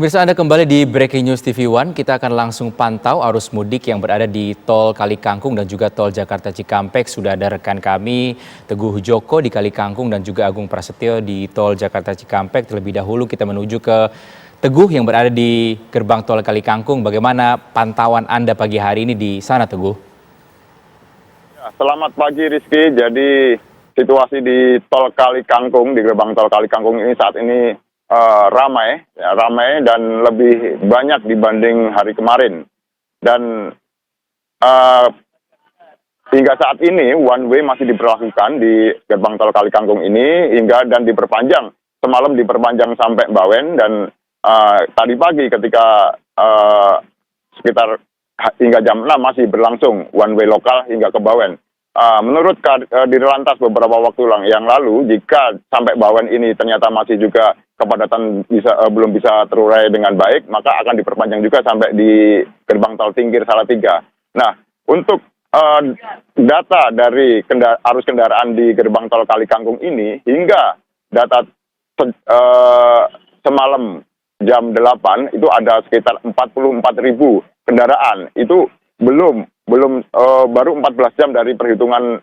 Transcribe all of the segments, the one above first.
Pemirsa, Anda kembali di Breaking News TV One. Kita akan langsung pantau arus mudik yang berada di Tol Kali Kangkung dan juga Tol Jakarta Cikampek. Sudah ada rekan kami Teguh Joko di Kali Kangkung dan juga Agung Prasetyo di Tol Jakarta Cikampek. Terlebih dahulu kita menuju ke Teguh yang berada di gerbang Tol Kali Kangkung. Bagaimana pantauan Anda pagi hari ini di sana, Teguh? Selamat pagi Rizky. Jadi situasi di Tol Kali Kangkung, di gerbang Tol Kali Kangkung ini saat ini ramai dan lebih banyak dibanding hari kemarin. Dan hingga saat ini one way masih diberlakukan di gerbang Tol Kali Kangkung ini dan diperpanjang. Semalam diperpanjang sampai Bawen dan tadi pagi ketika sekitar hingga jam 6 masih berlangsung one way lokal hingga ke Bawen. Menurut Dirlantas beberapa waktu yang lalu, jika sampai Bawen ini ternyata masih juga kepadatan belum bisa terurai dengan baik, maka akan diperpanjang juga sampai di gerbang tol Tingkir Salatiga. Nah, untuk data dari arus kendaraan di gerbang tol Kali Kangkung ini, hingga data semalam jam 8 itu ada sekitar 44.000 kendaraan. Itu baru 14 jam dari perhitungan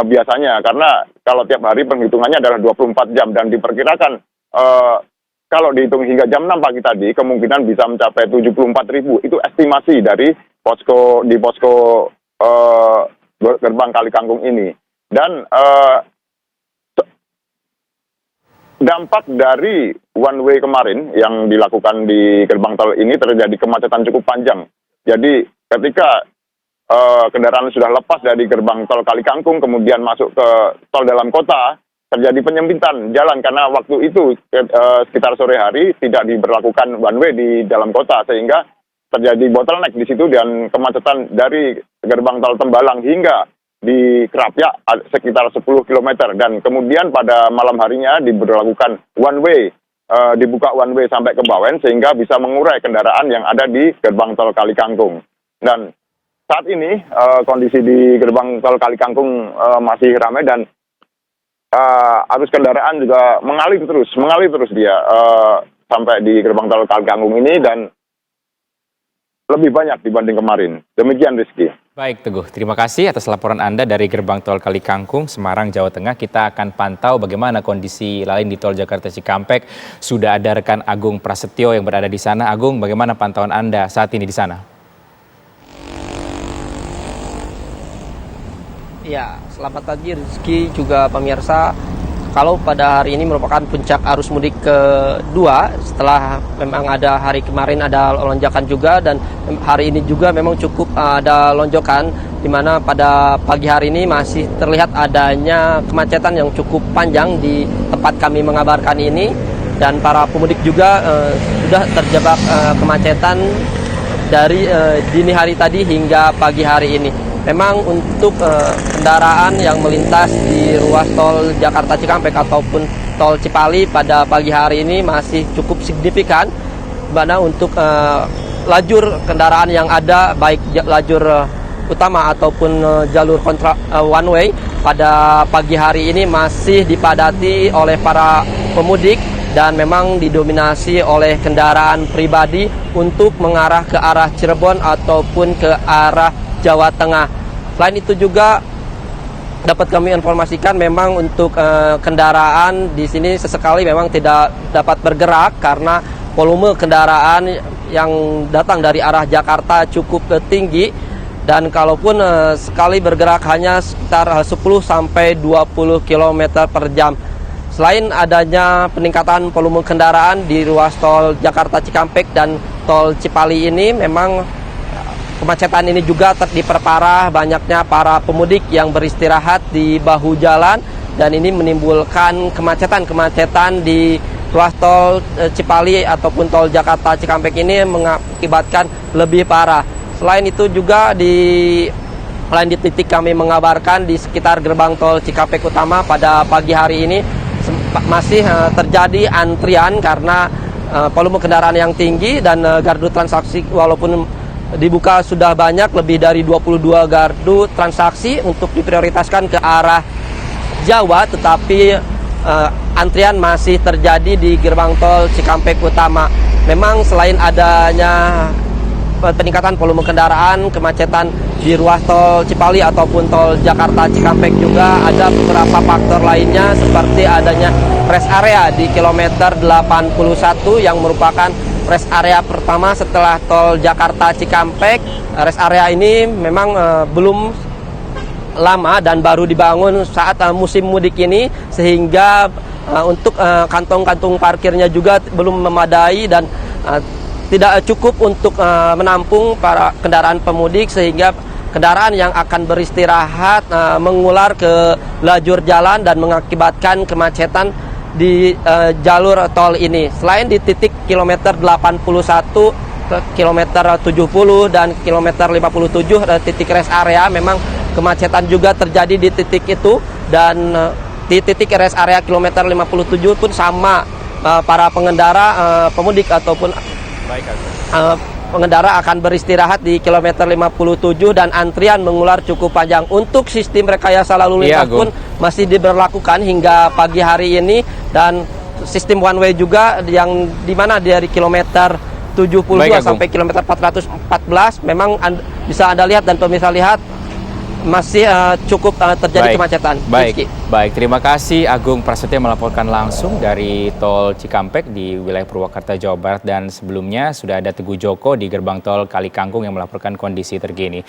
biasanya, karena kalau tiap hari perhitungannya adalah 24 jam dan diperkirakan kalau dihitung hingga jam 6 pagi tadi kemungkinan bisa mencapai 74.000. Itu estimasi dari posko gerbang Kali Kangkung ini. Dan dampak dari one way kemarin yang dilakukan di gerbang tol ini terjadi kemacetan cukup panjang. Jadi ketika kendaraan sudah lepas dari gerbang tol Kali Kangkung kemudian masuk ke tol dalam kota, terjadi penyempitan jalan karena waktu itu sekitar sore hari tidak diberlakukan one way di dalam kota, sehingga terjadi bottleneck di situ dan kemacetan dari gerbang tol Tembalang hingga di Krapyak sekitar 10 km. Dan kemudian pada malam harinya diberlakukan one way, dibuka one way sampai ke Bawen sehingga bisa mengurai kendaraan yang ada di gerbang tol Kali Kangkung. Dan saat ini kondisi di gerbang tol Kali Kangkung masih ramai dan arus kendaraan juga mengalir terus dia sampai di gerbang tol Kali Kangkung ini dan lebih banyak dibanding kemarin. Demikian Rizky. Baik Teguh, terima kasih atas laporan Anda dari gerbang tol Kali Kangkung, Semarang, Jawa Tengah. Kita akan pantau bagaimana kondisi lain di tol Jakarta Cikampek. Sudah ada rekan Agung Prasetyo yang berada di sana. Agung, bagaimana pantauan Anda saat ini di sana? Ya, selamat pagi Rizky juga pemirsa. Kalau pada hari ini merupakan puncak arus mudik kedua setelah memang ada hari kemarin ada lonjakan juga, dan hari ini juga memang cukup ada lonjokan, di mana pada pagi hari ini masih terlihat adanya kemacetan yang cukup panjang di tempat kami mengabarkan ini, dan para pemudik juga sudah terjebak kemacetan dari dini hari tadi hingga pagi hari ini. Memang untuk kendaraan yang melintas di ruas tol Jakarta Cikampek ataupun tol Cipali pada pagi hari ini masih cukup signifikan, mana untuk lajur kendaraan yang ada baik lajur utama ataupun jalur kontra one way pada pagi hari ini masih dipadati oleh para pemudik dan memang didominasi oleh kendaraan pribadi untuk mengarah ke arah Cirebon ataupun ke arah Jawa Tengah. Selain itu juga dapat kami informasikan memang untuk kendaraan di sini sesekali memang tidak dapat bergerak karena volume kendaraan yang datang dari arah Jakarta cukup tinggi, dan kalaupun sekali bergerak hanya sekitar 10 sampai 20 km per jam. Selain adanya peningkatan volume kendaraan di ruas tol Jakarta Cikampek dan tol Cipali ini, memang kemacetan ini juga diperparah banyaknya para pemudik yang beristirahat di bahu jalan, dan ini menimbulkan kemacetan di ruas tol Cipali ataupun tol Jakarta Cikampek ini mengakibatkan lebih parah. Selain itu juga di titik kami mengabarkan di sekitar gerbang tol Cikampek Utama pada pagi hari ini masih terjadi antrian karena volume kendaraan yang tinggi dan gardu transaksi walaupun dibuka sudah banyak, lebih dari 22 gardu transaksi untuk diprioritaskan ke arah Jawa, tetapi antrian masih terjadi di gerbang tol Cikampek Utama. Memang selain adanya peningkatan volume kendaraan, kemacetan di ruas tol Cipali ataupun tol Jakarta Cikampek juga ada beberapa faktor lainnya seperti adanya rest area di kilometer 81 yang merupakan rest area pertama setelah tol Jakarta Cikampek. Rest area ini memang belum lama dan baru dibangun saat musim mudik ini, sehingga untuk kantong-kantong parkirnya juga belum memadai dan tidak cukup untuk menampung para kendaraan pemudik, sehingga kendaraan yang akan beristirahat mengular ke lajur jalan dan mengakibatkan kemacetan di jalur tol ini. Selain di titik kilometer 81 ke kilometer 70 dan kilometer 57 titik rest area, memang kemacetan juga terjadi di titik itu, dan di titik rest area kilometer 57 pun sama, para pengendara pemudik ataupun pengendara akan beristirahat di kilometer 57 dan antrian mengular cukup panjang. Untuk sistem rekayasa lalu lintas pun masih diberlakukan hingga pagi hari ini, dan sistem one way juga yang dimana dari kilometer 72 sampai kilometer 414 memang bisa Anda lihat dan pemirsa lihat masih cukup terjadi kemacetan. Baik, terima kasih Agung Prasetyo melaporkan langsung dari tol Cikampek di wilayah Purwakarta, Jawa Barat, dan sebelumnya sudah ada Teguh Joko di gerbang tol Kali Kangkung yang melaporkan kondisi terkini.